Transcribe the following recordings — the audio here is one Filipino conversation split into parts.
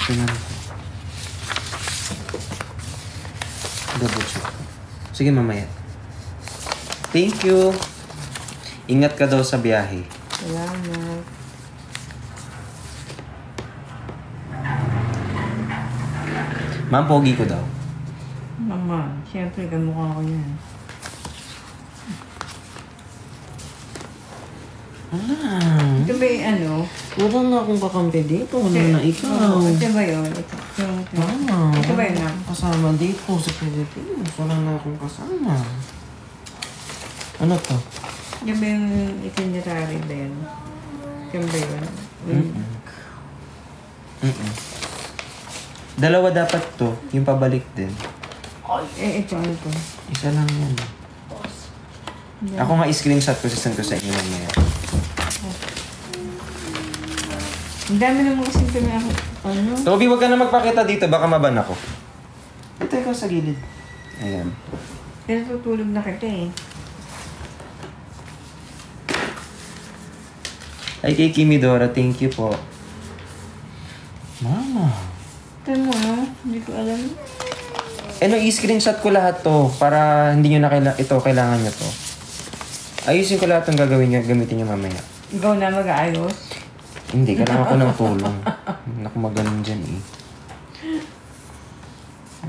Tingnan ko. Double check ko. Sige, mamaya. Thank you. Ingat ka daw sa biyahe. Salamat. Ma'am, pogi ko daw. Mama, siyempre kamukha ko yan. Ito ba yung ano? Wala na akong kakampi dito. Wala na ikaw. Ito ba yun? Ito ba yun na? Kasama dito sa Pilipinas. Wala na akong kasama. Ano to? Ito ba yung itinerary ba yun? Ito ba yun? Dalawa dapat to. Yung pabalik din. Ito ano to? Isa lang yan. Ako nga i-screenshot ko, sisend ko sa inyo mamaya. Ang dami naman kasing kami ako. Ano? Toby, wag ka na magpakita dito. Baka maban ako. Ito, ikaw sa gilid. Ayan. Pero tutulog na kita eh. Ay, kay Kimi Dora, thank you po. Mama. Ito mo, no? Hindi ko alam. Eh, no, i-screenshot ko lahat to para hindi nyo na kailangan nyo to. Ayusin ko lahat ng gamitin nyo mamaya. Ikaw na mag-aayos? Hindi, kailangan ko ng tulong. Naku, magaling dyan eh.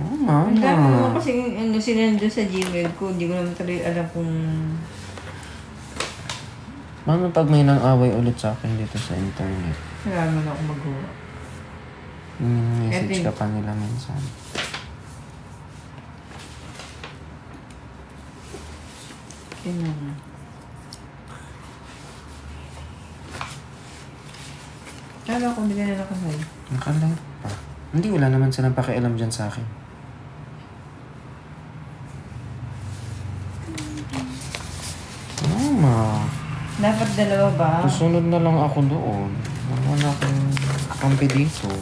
Oh, mama. Ang dami naman kasi sinendo sa Gmail ko. Hindi ko naman talaga alam kung... Mama, pag may nang away ulit sa akin dito sa internet. Wala naman ako magawa. Message ka pa nila minsan. Tingnan mo. Kala ko hindi ka na nakasal. Nakalive pa. Hindi, wala naman silang pakialam dyan sa akin. Mama. Dapat dalawa ba? Susunod na lang ako doon. Wala akong kampi dito.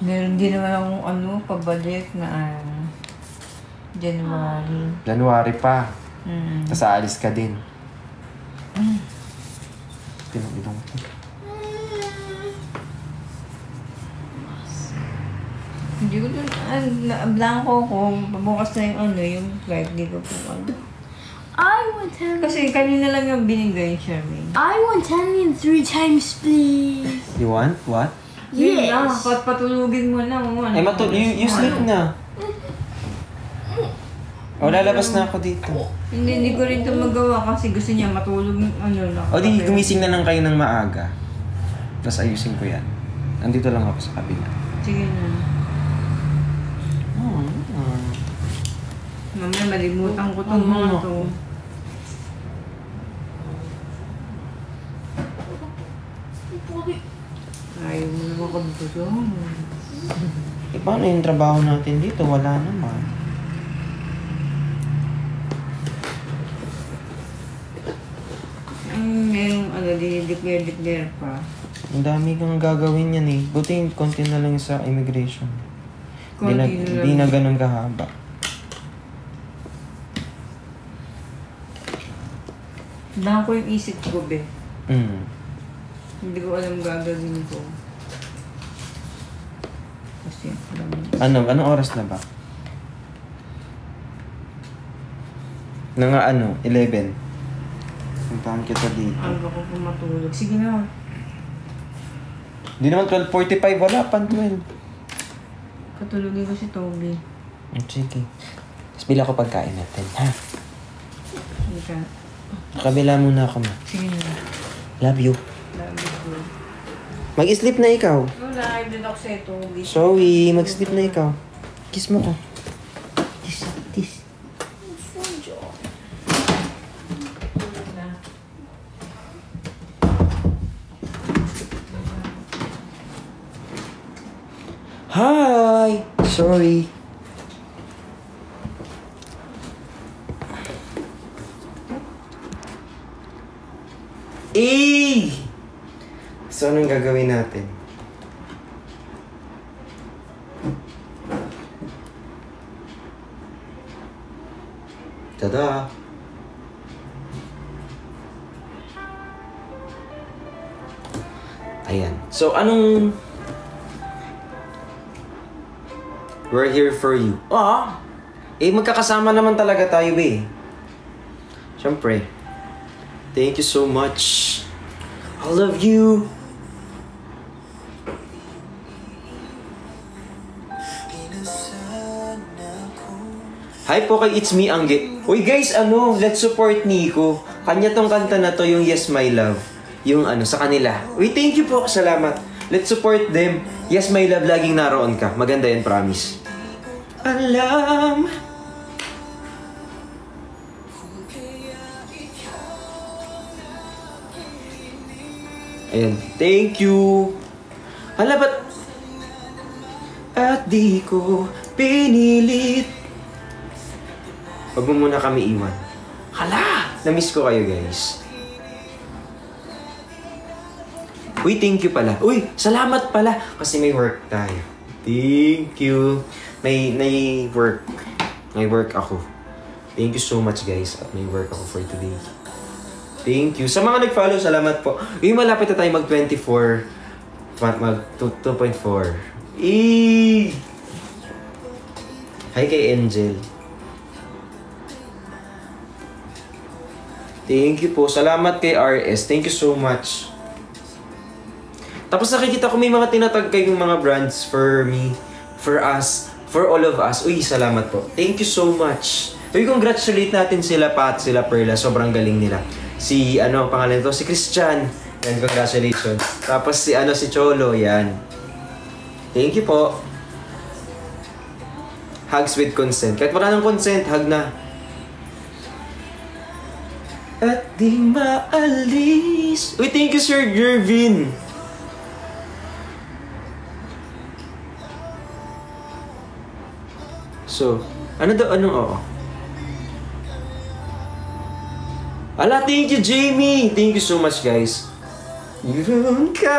Meron din naman akong pabalik na January. January pa. Tapos aalis ka din. Pinag-ilong ko. Hindi ko doon, blanco ko, pabukas na yung flight, hindi ko po I want 10. Kasi kanina lang yung binigay, Charmaine. I want 10 3 times, please. You want? What? Yes. Yes. Patulugin mo na. Ay, you sleep na. O, lalabas na ako dito. Hindi ko rin ito magawa kasi gusto niya matulog lang. O, di gumising na lang kayo ng maaga. Tapos ayusin ko yan. Nandito lang ako sa kabila. Sige na. Mamaya malimutan ko itong mga to. Ayaw mo naman ko dito. Eh, paano yung trabaho natin dito? Wala naman. Merong dinideclare pa. Ang dami kang gagawin yan eh. Buti konti na lang sa immigration. Hindi na ganun kahaba. Dahil ko yung isip ko, be. Hindi ko alam gagawin ko. Kasi, Anong oras na ba? Nga 11. Puntahan kita dito. Aga ko pumatulog. Sige na. Hindi naman 12:45. Wala pa 12. Patulogin ko si Toby. Sige. Tapos bila ko pagkain natin, ha? Sige ka. Kabila muna ako, ma. Sige na. Love you. Love you. Mag-sleep na ikaw. Wala, ibig ako sa'yo, Toby. Sorry, mag-sleep na ikaw. Kiss mo ko. Kiss. Hi! Sorry. So, anong gagawin natin? Tada! Ayan. So, anong... We're here for you. Magkakasama naman talaga tayo, be. Siyempre. Thank you so much. I love you. Hi po kay It's Me Angge. Uy guys, let's support Nico. Kanya tong kanta na to, yung Yes My Love. Yung sa kanila. Uy, thank you po. Salamat. Let's support them. Yes My Love, laging naroon ka. Maganda yan, promise. Alam. Ayan. Thank you. Hala, ba't? At di ko pinilit. Huwag mo muna kami iwan. Hala! Na-miss ko kayo, guys. Uy, thank you pala. Uy, salamat pala. Kasi may work tayo. Thank you. May work. May work ako. Thank you so much, guys. At may work ako for today. Thank you. Sa mga nag-follow, salamat po. Uy, malapit na tayo mag-24. Mag-2.4. Hi kay Angel. Thank you po. Salamat kay RS. Thank you so much. Tapos nakikita ko may mga tinatag kayong mga brands for me, for us, for all of us. Uy, salamat po. Thank you so much. Uy, congratulate natin sila Pat, sila Perla. Sobrang galing nila. Si, pangalan to? Si Christian. Yan, congratulations. Tapos si, si Cholo. Yan. Thank you po. Hugs with consent. Kahit wala ng consent, hug na. At di maalis. Uy, thank you, Sir Gervin. So, anong oo? Ala, thank you, Jamie. Thank you so much, guys. Yun ka.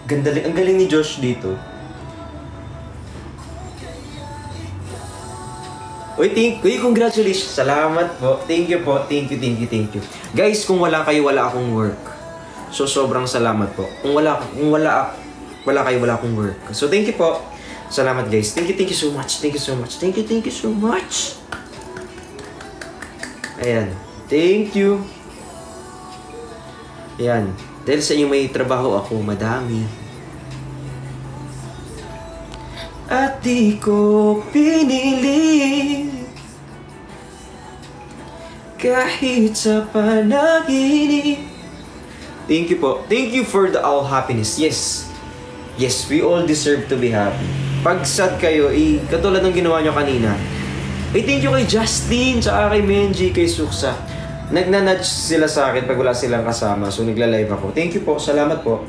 Ang galing ni Josh dito. Uy, congratulations. Salamat po. Thank you po. Thank you. Guys, kung wala kayo, wala akong work. So, sobrang salamat po. Kung wala kayo, wala akong work. So, thank you po. Salamat, guys. Thank you so much. Thank you so much. Ayan. Thank you. Ayan. Dahil sa inyo may trabaho ako, madami. At di ko pinili kahit sa panaginip. Thank you po. Thank you for the all happiness. Yes, we all deserve to be happy. Pag sad kayo, katulad ng ginawa nyo kanina. Thank you kay Justin, tsaka kay Menji, kay Suksa. Nagna-nudge sila sa akin pag wala silang kasama. So nagla-live ako. Thank you po. Salamat po.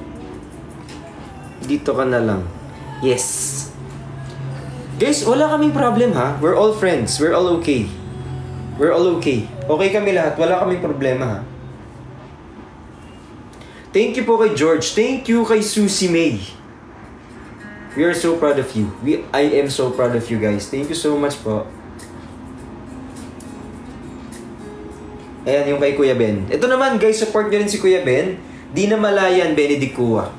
Dito ka na lang. Yes. Guys, wala kaming problem ha. We're all friends. We're all okay. Okay kami lahat. Wala kaming problema ha. Thank you po kay George. Thank you kay Susie May. We are so proud of you. I am so proud of you guys. Thank you so much po. Ayan yung kay Kuya Ben. Ito naman guys, support nyo rin si Kuya Ben. Di na malayan, Benedict Kua.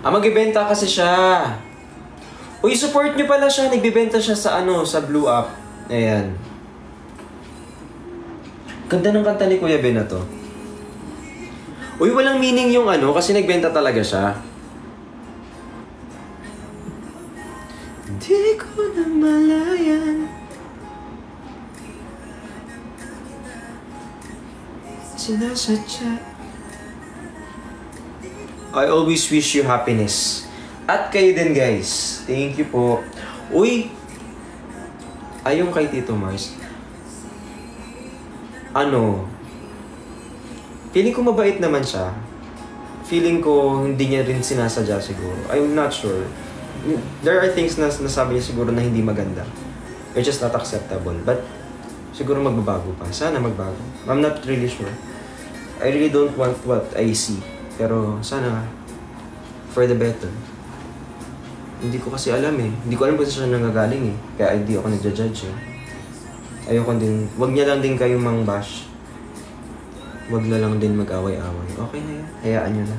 Magbibenta kasi siya. Uy, support nyo pala siya. Nagbibenta siya sa sa Blue App. Ayan. Ganda ng kanta ni Kuya Ben na to. Uy, walang meaning yung kasi nagbenta talaga siya. Di ko na malayan. Sinasadya. I always wish you happiness. At kayo din guys. Thank you po. Uy! Ayong kay Tito Mars. Feeling ko mabait naman siya. Feeling ko hindi niya rin sinasadya siguro. I'm not sure. There are things na nasabi niya siguro na hindi maganda. They're just not acceptable. But siguro magbabago pa. Sana magbago. I'm not really sure. I really don't want what I see. Pero sana for the better. Hindi ko kasi alam eh. Hindi ko alam kung saan siya nanggagaling eh. Kaya hindi ako nagja-judge eh. Ayoko din. Wag niya lang din kayong mang-bash. Wag na lang din mag-away-away. Okay na yan. Hayaan nyo na.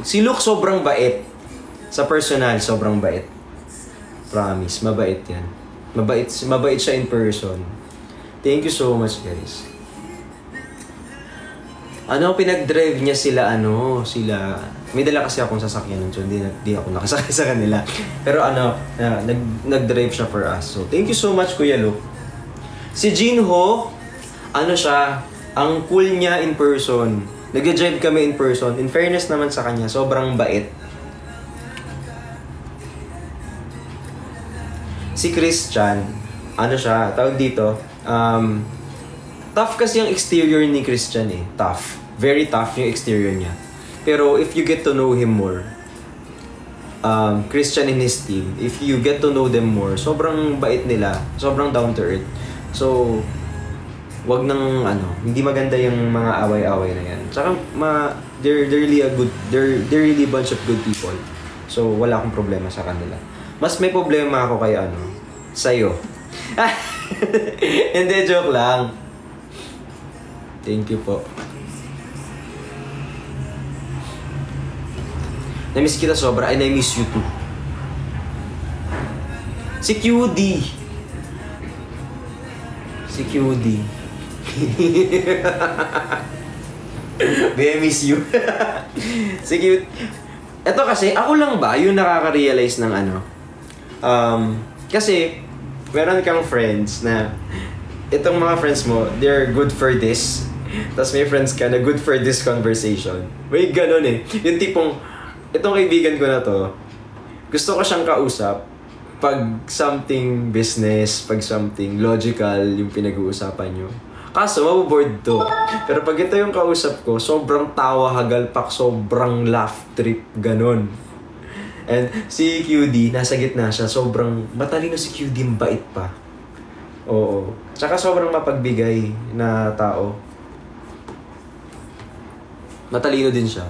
Si Luke sobrang bait. Sa personal, sobrang bait. Promise, mabait yan. Mabait siya in person. Thank you so much, guys. Pinag-drive niya sila, may dala kasi akong sasakyan nun, so hindi ako nakasakay sa kanila. Pero nag-drive siya for us. So, thank you so much, Kuya Luke. Si Jinho, siya, ang cool niya in person. Nag-drive kami in person. In fairness naman sa kanya, sobrang bait. Si Christian, siya, tawag dito, tough kasi yung exterior ni Christian eh. Tough. Very tough yung exterior niya. Pero if you get to know him more, Christian and his team, if you get to know them more, sobrang bait nila. Sobrang down to earth. So, wag nang hindi maganda yung mga away-away na yan. Tsaka, they're really they're really a bunch of good people. So, wala akong problema sa kanila. Mas may problema ako kay sa'yo. Hindi, joke lang. Thank you po. Na-miss kita sobra. I miss you too. Si QD. I miss you. Si QD. Ito kasi, ako lang ba yung nakaka-realize ng kasi, meron kang friends na itong mga friends mo, they're good for this. Tapos may friends ka na good for this conversation. May ganun eh. Yung tipong, itong kaibigan ko na to, gusto ko siyang kausap pag something business, pag something logical yung pinag-uusapan nyo. Kaso, maboboard to. Pero pag ito yung kausap ko, sobrang tawa, hagalpak, sobrang laugh trip, ganun. And si QD, nasa gitna siya, sobrang matalino si QD, bait pa. Oo. Tsaka sobrang mapagbigay na tao. Matalino din siya.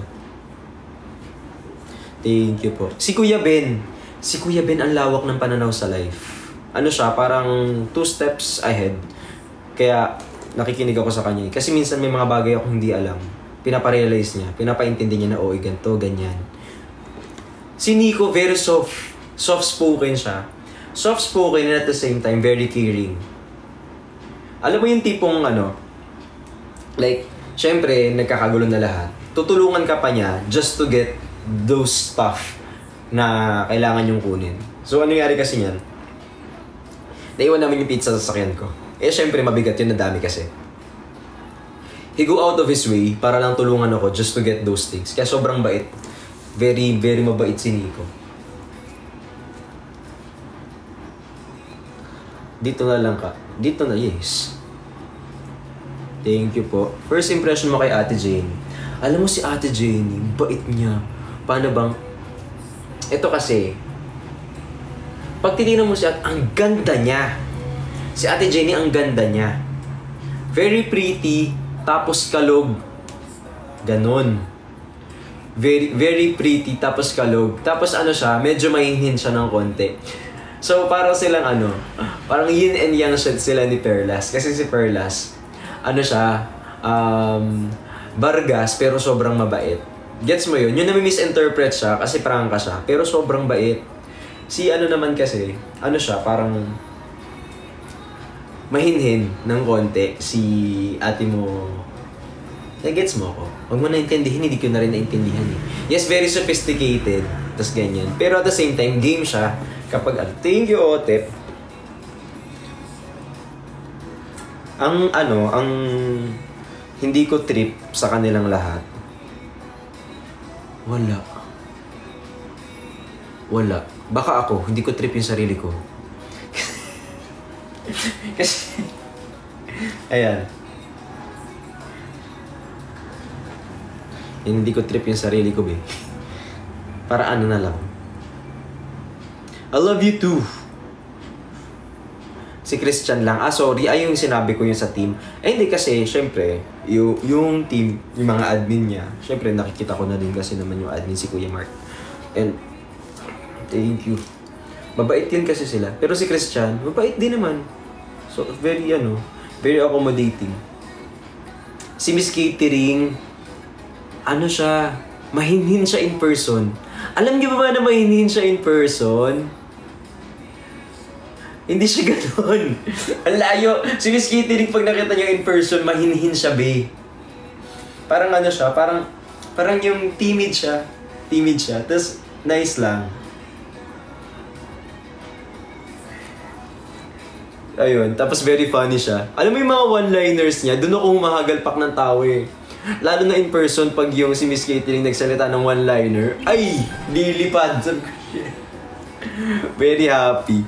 Thank you po. Si Kuya Ben. Si Kuya Ben ang lawak ng pananaw sa life. Siya, parang 2 steps ahead. Kaya nakikinig ako sa kanya. Kasi minsan may mga bagay ako hindi alam. Pinaparealize niya. Pinapaintindi niya na, ganito, ganyan. Si Nico, very soft-spoken siya. Soft-spoken and at the same time, very caring. Alam mo yung tipong syempre, nagkakagulo na lahat. Tutulungan ka pa niya just to get those stuff na kailangan yung kunin. So, ano nangyari kasi niyan? Naiwan namin yung pizza sa sasakyan ko. Syempre, mabigat yun, nadami kasi. He go out of his way para lang tulungan ako just to get those things. Kaya sobrang bait. Very, very mabait si Nico. Dito na lang ka. Dito na, yes. Thank you po. First impression mo kay Ate Jane. Alam mo si Ate Jane, bait niya. Paano bang... Ito kasi, pag titignan mo siya, ang ganda niya. Si Ate Jenny, ang ganda niya. Very pretty, tapos kalog. Ganon. Very, very pretty, tapos kalog. Tapos siya, medyo mahinhin siya ng konti. So, parang silang parang yin and yang sila ni Perlas. Kasi si Perlas, siya, bargas, pero sobrang mabait. Gets mo yun? Yun na misinterpret siya kasi prangka siya, pero sobrang bait. Si naman kasi, siya, parang mahinhin ng konti si ate mo. Gets mo ako? Huwag mo naintindihin, hindi ko na rin naintindihan eh. Yes, very sophisticated, tas ganyan. Pero at the same time, game siya kapag thank you, Otep. Ang hindi ko trip sa kanilang lahat. Wala. Baka ako, hindi ko trip yung sarili ko. Kasi, ayan. Hindi ko trip yung sarili ko, be. Para na lang. I love you too. Si Christian lang. Sorry. Ay, yung sinabi ko yun sa team. Hindi kasi, syempre, yung team, yung mga admin niya, syempre, nakikita ko na din kasi naman yung admin si Kuya Mark. And, thank you. Mabait din kasi sila. Pero si Christian, mabait din naman. So, very accommodating. Si Miss Catering, siya, mahinhin siya in person. Alam niyo ba na mahinhin siya in person? Hindi siya gano'n. Ang layo. Si Miss Catering, pag nakita niyo in person, mahinhin siya, be. Parang siya, parang yung timid siya. Timid siya. Tapos, nice lang. Ayun. Tapos, very funny siya. Alam mo yung mga one-liners niya, doon ako humahagalpak ng tao eh. Lalo na in person, pag yung si Miss Catering nagsalita ng one-liner, ay! Lilipad. Very happy.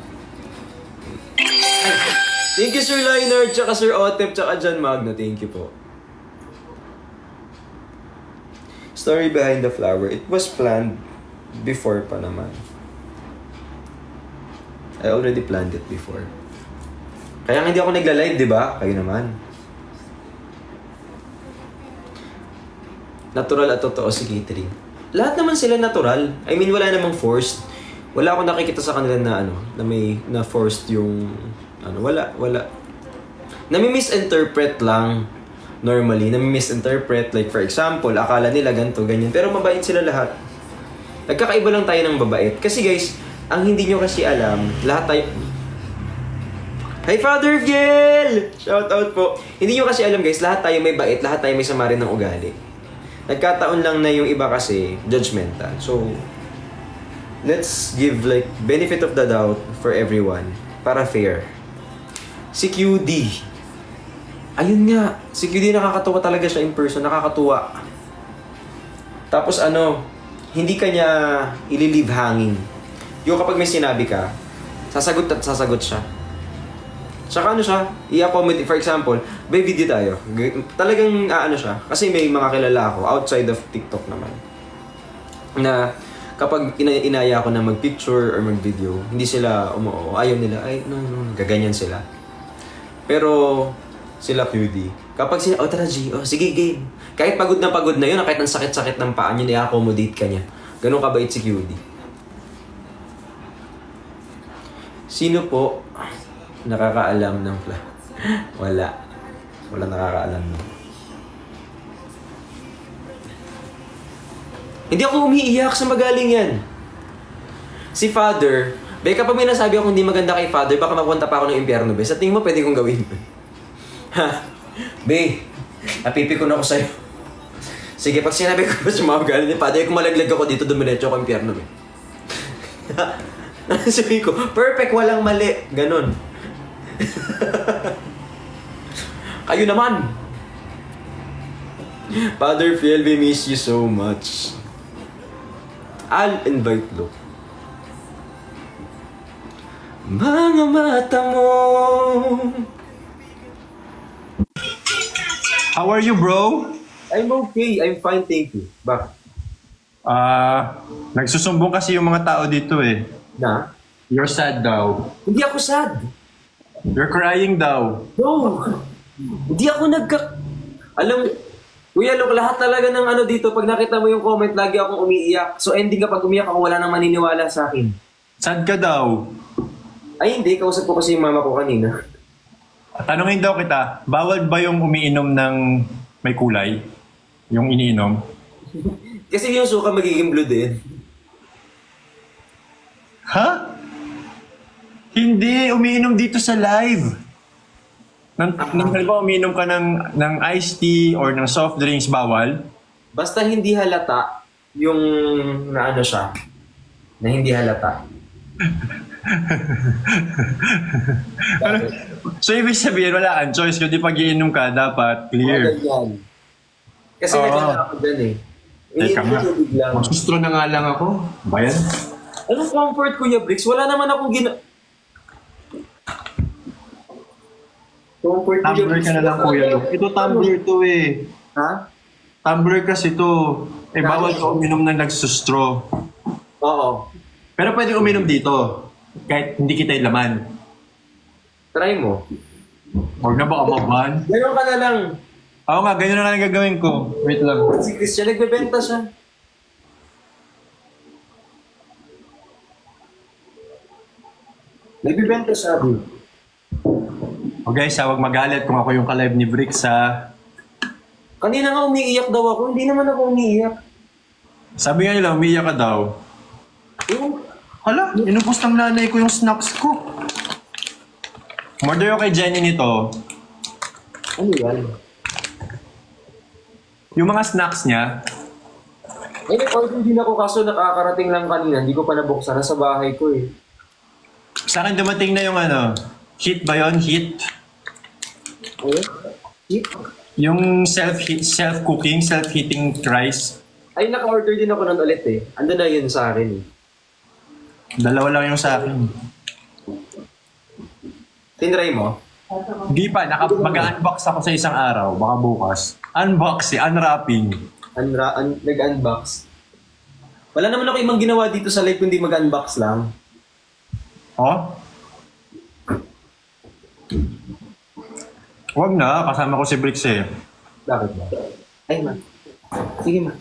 Thank you, Sir Liner, tsaka Sir Otep, tsaka John Magno. Thank you po. Story behind the flower. It was planned before pa naman. I already planned it before. Kaya hindi ako nagla-live, di ba? Kayo naman. Natural at totoo si Catering. Lahat naman sila natural. I mean, wala namang forced. Wala akong nakikita sa kanila na may na forced yung wala. Nami-misinterpret lang normally. Nami-misinterpret, like for example, akala nila ganito, ganyan. Pero mabait sila lahat. Nagkakaiba lang tayo ng babait. Kasi guys, ang hindi nyo kasi alam, lahat tayo... Hi Father Fiel! Shout out po. Hindi nyo kasi alam guys, lahat tayo may bait, lahat tayo may sama rin ng ugali. Nagkataon lang na yung iba kasi judgmental. So, let's give like benefit of the doubt for everyone para fair. Si QD. Ayun nga, si QD nakakatuwa talaga siya in person, nakakatuwa. Tapos hindi kanya ililive hanging. Yung kapag may sinabi ka, sasagot at sasagot siya. Tsaka siya, i-accommodate. For example, may video tayo. Talagang siya. Kasi may mga kilala ako outside of TikTok naman. Na kapag inaya ako na mag-picture or mag-video, hindi sila ayaw nila. Ay, no, gaganyan sila. Pero sila QD. Kapag sila, tara G, sige game. Kahit pagod na yun, kahit ang sakit-sakit ng paa niya, i-accommodate ka niya. Ganun kabait si QD. Sino po nakakaalam ng plan? Wala. Wala nakakaalam nun. Hindi ako umiiyak sa magaling yan. Si Father, kapag may nasabi ako hindi maganda kay Father, baka mapunta pa ako ng impyerno, be. Sa tingin mo, pwede kong gawin. Ha? Be, napipikon ako sa'yo. Sige, pag sinabi ko sa mga magaling ni Father, kung malaglag ako dito, dumiretso ako impyerno, be. Sabi ko, perfect, walang mali. Ganon. Kayo naman. Father Fiel, we miss you so much. I'll invite Luke. Mga mata mo. How are you, bro? I'm okay. I'm fine, thank you. Bakit? Nagsusumbong kasi yung mga tao dito eh. Na? You're sad daw. Hindi ako sad. You're crying daw. No. Hindi ako Alam, Kuya Luke, lahat talaga ng dito, pag nakita mo yung comment, lagi akong umiiyak. So ending kapag umiyak ako, wala nang maniniwala sa akin. Sad ka daw. Ay hindi, kausap ko kasi yung mama ko kanina. Tanungin daw kita, bawal ba yung umiinom ng may kulay? Yung iniinom? Kasi yung suka magiging blue din. Ha? Hindi, umiinom dito sa live. Nang halimbawa umiinom ka ng iced tea or ng soft drinks, bawal? Basta hindi halata yung na siya. Na hindi halata. So, ibig sabihin, wala kang choice. Kundi pag iinom ka, dapat clear. Kasi nagkala ako dyan eh. Teka nga. Magsustro na nga lang ako. Bayan? Anong comfort, Kuya Bricks? Wala naman akong comfort, Kuya Tumbler Bricks. ka na lang, Kuya Luke. Ito tumbler to eh. Ha? Tumbler kasi to. Eh, bawal ka uminom na nagsustro. Oo. Pero pwede uminom dito. Kahit hindi kita yung laman. Try mo. Huwag na baka maban. Ganyan ka na lang. Oo nga, ganyan na lang gagawin ko. Wait lang. Si Christian, nagbebenta siya. Nagbebenta siya, bro. O guys, huwag magalit kung ako yung ka-live ni Bricks ha. Kanina nga umiiyak daw ako. Hindi naman ako umiiyak. Sabi nga nila, umiiyak ka daw. Yung, Hala, inubos ng nanay ko yung snacks ko. Murder yung kay Jenny nito. ano yan? Yung mga snacks niya, Eh, nag-order din ako kaso nakakarating lang kanina. Hindi ko pa nabuksan. Nasa bahay ko eh. sa akin dumating na yung ano, heat ba yun? Heat? Ayun. Hit? Yung self-cooking, self-heating rice. Ay, naka-order din ako nun ulit eh. Ando na yun sa akin eh. Dalawa lang yung sa akin. Tinry mo? Hindi pa, mag-unbox ako sa isang araw, baka bukas. Unbox unwrapping. Nag-unbox. Wala naman ako ibang ginawa dito sa live kundi mag-unbox lang. Oh? Huwag na, kasama ko si Bricks eh. Bakit ba? Ay, ma. Sige, ma.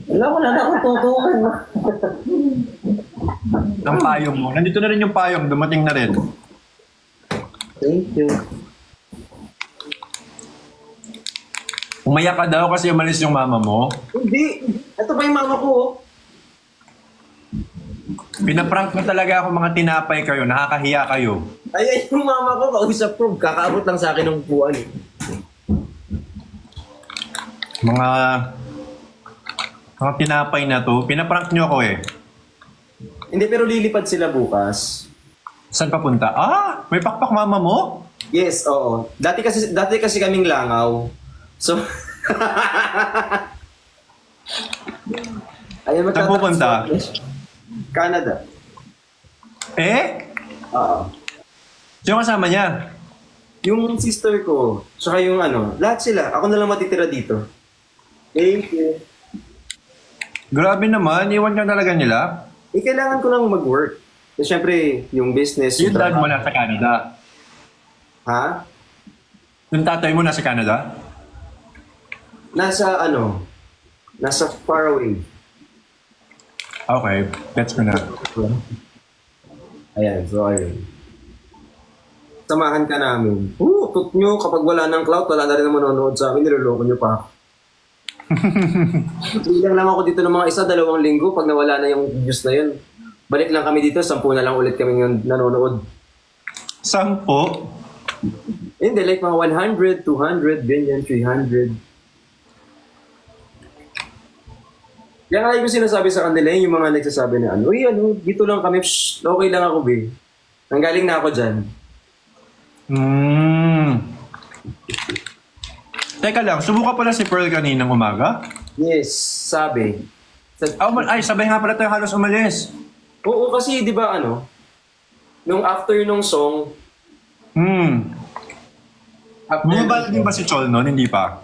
Wala na akong tutukan, ma. Ang payong mo. Nandito na rin yung payong, dumating na rin. Thank you. Umayak ka daw kasi umalis yung mama mo. Hindi. Ito pa yung mama ko, oh. Pinaprank mo talaga ako, mga tinapay kayo, nakakahiya kayo. Ay, yung mama ko, kausap ko. Kakaabot lang sa akin ng upuan eh. Mga tinapay na to, pinaprank nyo ako eh. Hindi, pero lilipad sila bukas. Saan papunta? Ah, may pakpak mama mo? Yes, oo. Dati kasi kaming langaw. So, ayun, Saan pupunta? Canada. Eh? Oo. Sino kasama niya? Yung sister ko, saka yung ano, lahat sila. Ako na lang matitira dito. Thank you. Grabe naman, iwan ka talaga nila. Eh, kailangan ko lang mag-work. Eh, syempre, yung business, Yung dad mo trabaho. nasa Canada. Ha? Yung tatay mo nasa Canada? Nasa far away. Okay, gets ko na. Ayan, so ayun. Samahan ka namin. Tut nyo, kapag wala ng cloud, wala na rin naman manonood sa amin, niloloko nyo pa ako. Bilang lang ako dito ng mga 1-2 linggo, pag nawala na yung views na yun. Balik lang kami dito, 10 na lang ulit kami yung nanonood. 10? Hindi, like mga 100, 200, ganyan, 300. Kaya nga yung sinasabi sa kanila, yung mga nagsasabi na ano, uy, dito lang kami, shh, okay lang ako, be. Nanggaling na ako dyan. Teka lang, subuka pala si Pearl kaninang umaga? Yes, sabi. Ay, sabay nga pala tayo halos umalis. Oo, kasi di ba nung after nung song, after Bumabalik din ba si Chol noon? Hindi pa.